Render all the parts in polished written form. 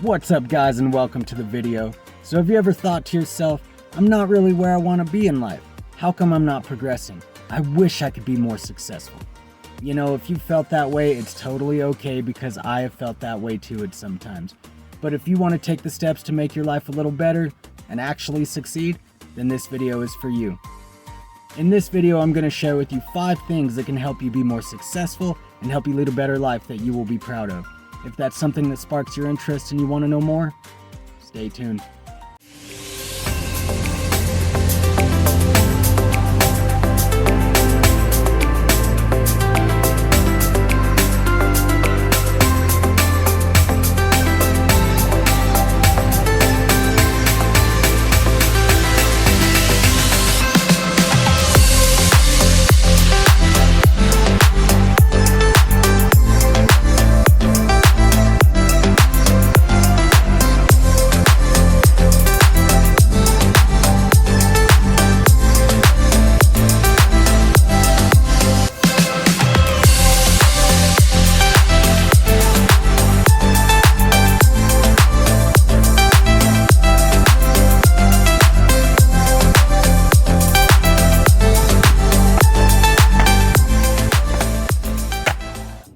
What's up guys, and welcome to the video. So have you ever thought to yourself, I'm not really where I want to be in life. How come I'm not progressing? I wish I could be more successful. You know, if you felt that way, it's totally okay, because I have felt that way too at sometimes. But if you want to take the steps to make your life a little better and actually succeed, then this video is for you. In this video, I'm going to share with you 5 things that can help you be more successful and help you lead a better life that you will be proud of. If that's something that sparks your interest and you want to know more, stay tuned.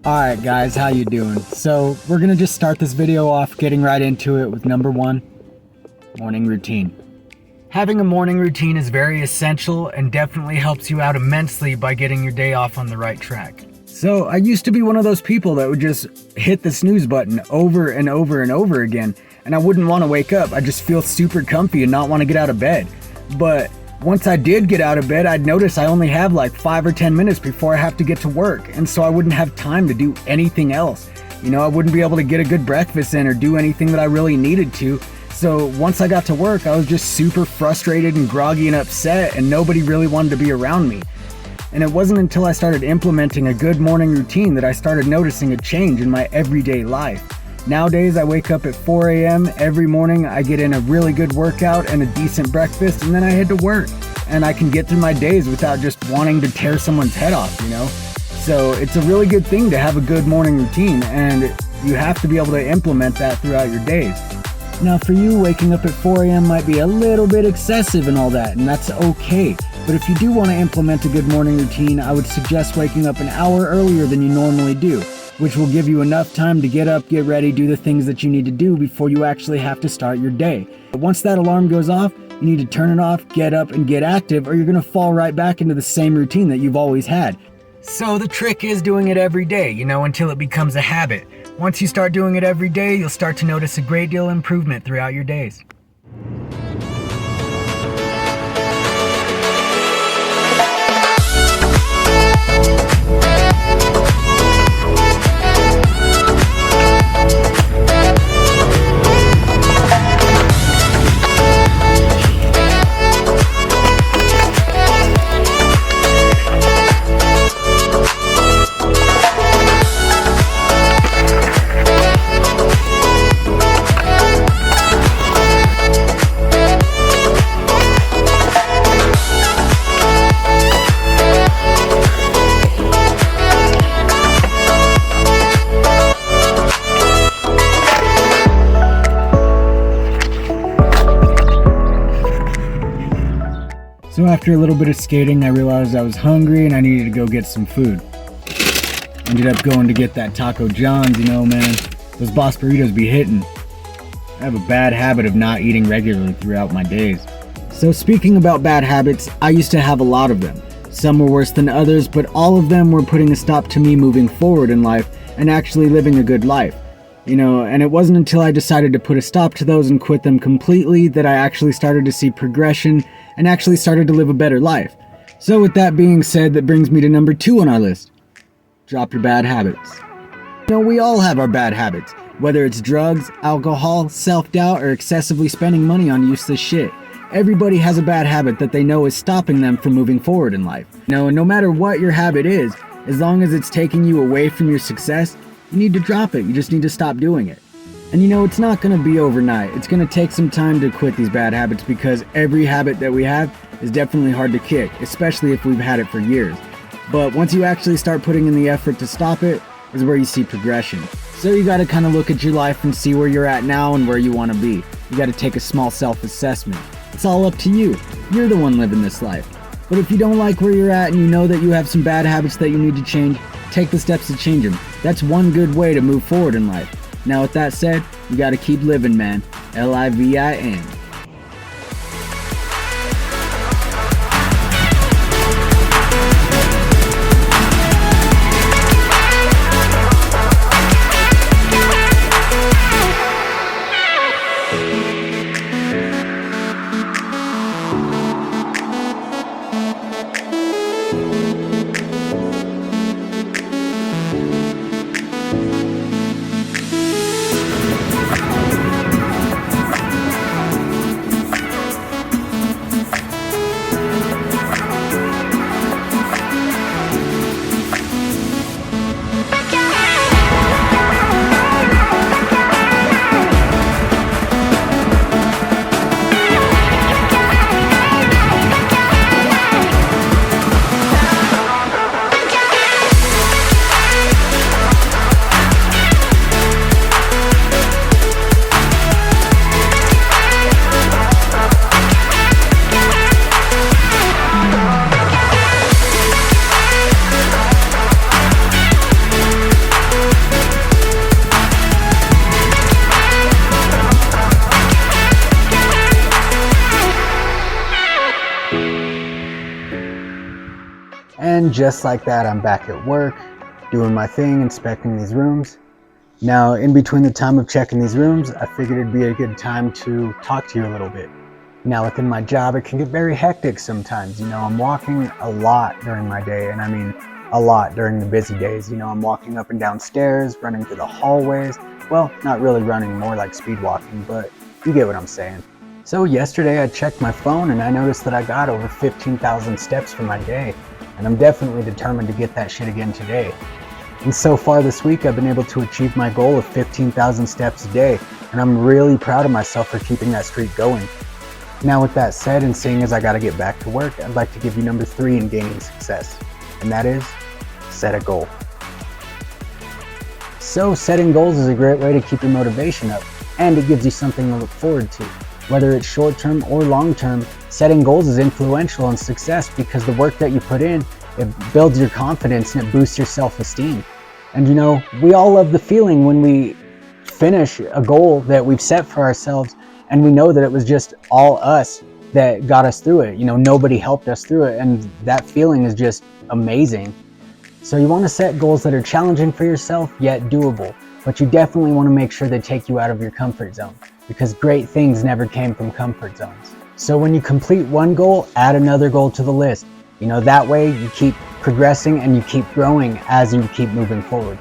Alright guys, how you doing? So we're gonna just start this video off getting right into it with number 1, morning routine. Having a morning routine is very essential and definitely helps you out immensely by getting your day off on the right track. So I used to be one of those people that would just hit the snooze button over and over and over again, and I wouldn't want to wake up. I'd just feel super comfy and not want to get out of bed. But once I did get out of bed, I'd notice I only have like 5 or 10 minutes before I have to get to work, and so I wouldn't have time to do anything else. You know, I wouldn't be able to get a good breakfast in or do anything that I really needed to. So once I got to work, I was just super frustrated and groggy and upset, and nobody really wanted to be around me. And it wasn't until I started implementing a good morning routine that I started noticing a change in my everyday life. Nowadays, I wake up at 4 a.m. every morning. I get in a really good workout and a decent breakfast, and then I head to work. And I can get through my days without just wanting to tear someone's head off, you know? So it's a really good thing to have a good morning routine, and you have to be able to implement that throughout your days. Now for you, waking up at 4 a.m. might be a little bit excessive and all that, and that's okay. But if you do want to implement a good morning routine, I would suggest waking up an hour earlier than you normally do, which will give you enough time to get up, get ready, do the things that you need to do before you actually have to start your day. But once that alarm goes off, you need to turn it off, get up, and get active, or you're going to fall right back into the same routine that you've always had. So the trick is doing it every day, you know, until it becomes a habit. Once you start doing it every day, you'll start to notice a great deal of improvement throughout your days. So after a little bit of skating, I realized I was hungry and I needed to go get some food. Ended up going to get that Taco John's, you know, man. Those Boss Burritos be hitting. I have a bad habit of not eating regularly throughout my days. So speaking about bad habits, I used to have a lot of them. Some were worse than others, but all of them were putting a stop to me moving forward in life and actually living a good life. You know, and it wasn't until I decided to put a stop to those and quit them completely that I actually started to see progression and actually started to live a better life. So with that being said, that brings me to number 2 on our list. Drop your bad habits. You know, we all have our bad habits, whether it's drugs, alcohol, self-doubt, or excessively spending money on useless shit. Everybody has a bad habit that they know is stopping them from moving forward in life. You know, and no matter what your habit is, as long as it's taking you away from your success, you need to drop it. You just need to stop doing it. And you know, it's not going to be overnight. It's going to take some time to quit these bad habits, because every habit that we have is definitely hard to kick, especially if we've had it for years. But once you actually start putting in the effort to stop it, is where you see progression. So you gotta kind of look at your life and see where you're at now and where you want to be. You gotta take a small self-assessment. It's all up to you. You're the one living this life. But if you don't like where you're at and you know that you have some bad habits that you need to change, take the steps to change them. That's one good way to move forward in life. Now with that said, you gotta keep living, man. Livin. And just like that, I'm back at work, doing my thing, inspecting these rooms. Now, in between the time of checking these rooms, I figured it'd be a good time to talk to you a little bit. Now, within my job, it can get very hectic sometimes. I'm walking a lot during my day, and I mean a lot during the busy days. I'm walking up and down stairs, running through the hallways. Well, not really running, more like speed walking, but you get what I'm saying. So yesterday I checked my phone and I noticed that I got over 15,000 steps for my day. And I'm definitely determined to get that shit again today. And so far this week, I've been able to achieve my goal of 15,000 steps a day, and I'm really proud of myself for keeping that streak going. Now with that said, and seeing as I gotta get back to work, I'd like to give you number 3 in gaining success, and that is, set a goal. So setting goals is a great way to keep your motivation up, and it gives you something to look forward to. Whether it's short-term or long-term, setting goals is influential in success because the work that you put in, it builds your confidence and it boosts your self-esteem. And we all love the feeling when we finish a goal that we've set for ourselves and we know that it was just all us that got us through it. Nobody helped us through it, and that feeling is just amazing. So you want to set goals that are challenging for yourself yet doable, but you definitely want to make sure they take you out of your comfort zone, because great things never came from comfort zones. So when you complete one goal, add another goal to the list. That way you keep progressing and you keep growing as you keep moving forward.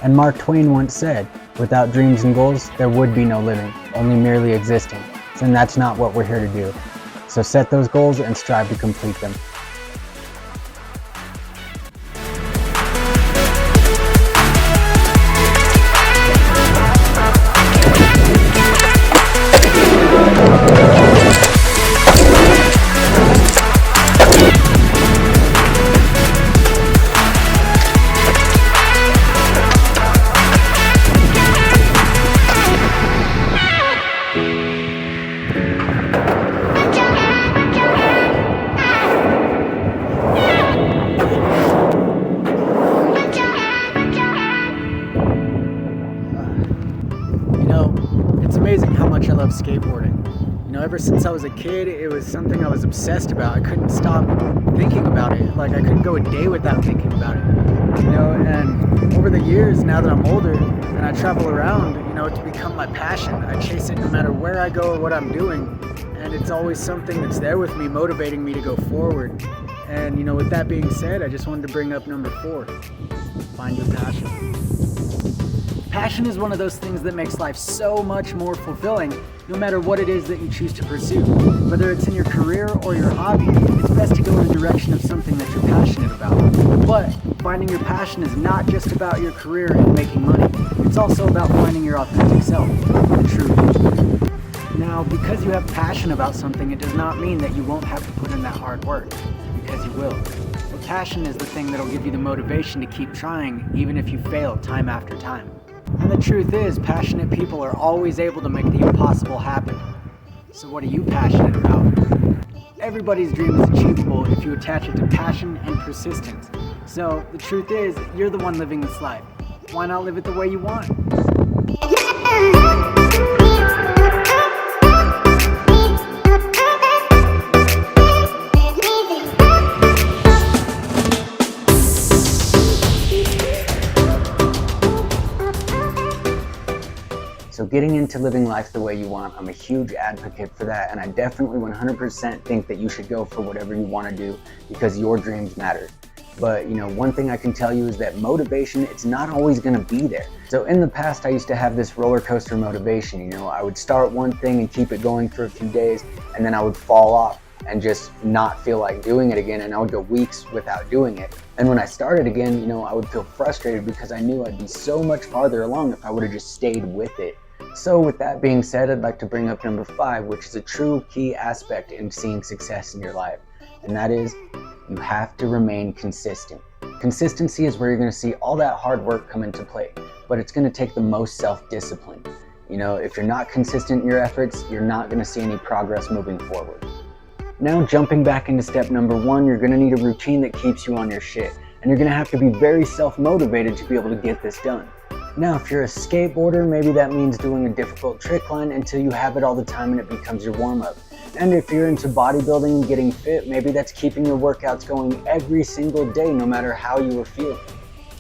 And Mark Twain once said, without dreams and goals, there would be no living, only merely existing. And that's not what we're here to do. So set those goals and strive to complete them. It's amazing how much I love skateboarding. Ever since I was a kid, it was something I was obsessed about. I couldn't stop thinking about it. Like, I couldn't go a day without thinking about it. And over the years, now that I'm older and I travel around, it's become my passion. I chase it no matter where I go or what I'm doing. And it's always something that's there with me, motivating me to go forward. And, with that being said, I just wanted to bring up number 4. Find your passion. Passion is one of those things that makes life so much more fulfilling, no matter what it is that you choose to pursue. Whether it's in your career or your hobby, it's best to go in the direction of something that you're passionate about. But finding your passion is not just about your career and making money. It's also about finding your authentic self, the truth. Now, because you have passion about something, it does not mean that you won't have to put in that hard work, because you will. But passion is the thing that'll give you the motivation to keep trying, even if you fail time after time. And the truth is, passionate people are always able to make the impossible happen. So what are you passionate about? Everybody's dream is achievable if you attach it to passion and persistence. So the truth is, you're the one living this life. Why not live it the way you want? So getting into living life the way you want, I'm a huge advocate for that, and I definitely 100% think that you should go for whatever you want to do because your dreams matter. But one thing I can tell you is that motivation, it's not always going to be there. So in the past, I used to have this roller coaster motivation. I would start one thing and keep it going for a few days, and then I would fall off and just not feel like doing it again, and I would go weeks without doing it. And when I started again, I would feel frustrated because I knew I'd be so much farther along if I would have just stayed with it. So with that being said, I'd like to bring up number 5, which is a true key aspect in seeing success in your life. And that is, you have to remain consistent. Consistency is where you're going to see all that hard work come into play, but it's going to take the most self-discipline. If you're not consistent in your efforts, you're not going to see any progress moving forward. Now jumping back into step number 1, you're going to need a routine that keeps you on your shit. And you're going to have to be very self-motivated to be able to get this done. Now, if you're a skateboarder, maybe that means doing a difficult trick line until you have it all the time and it becomes your warm-up. And if you're into bodybuilding and getting fit, maybe that's keeping your workouts going every single day, no matter how you are feeling.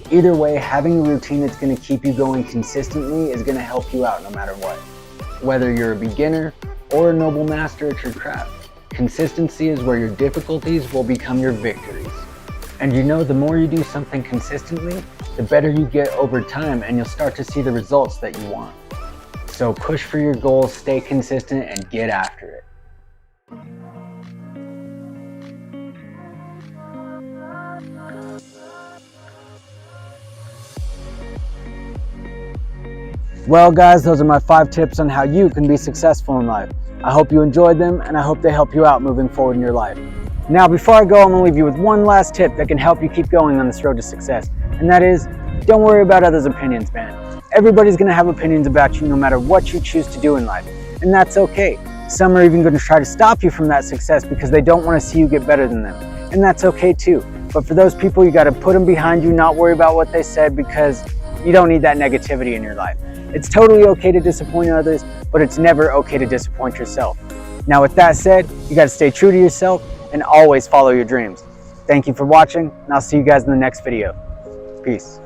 Either way, having a routine that's going to keep you going consistently is going to help you out no matter what. Whether you're a beginner or a noble master at your craft, consistency is where your difficulties will become your victories. And the more you do something consistently, the better you get over time, and you'll start to see the results that you want. So push for your goals, stay consistent, and get after it. Well guys, those are my 5 tips on how you can be successful in life. I hope you enjoyed them, and I hope they help you out moving forward in your life. Now, before I go, I'm going to leave you with one last tip that can help you keep going on this road to success. And that is, don't worry about others' opinions, man. Everybody's going to have opinions about you no matter what you choose to do in life. And that's okay. Some are even going to try to stop you from that success because they don't want to see you get better than them. And that's okay too. But for those people, you got to put them behind you, not worry about what they said, because you don't need that negativity in your life. It's totally okay to disappoint others, but it's never okay to disappoint yourself. Now, with that said, you got to stay true to yourself and always follow your dreams. Thank you for watching, and I'll see you guys in the next video. Peace.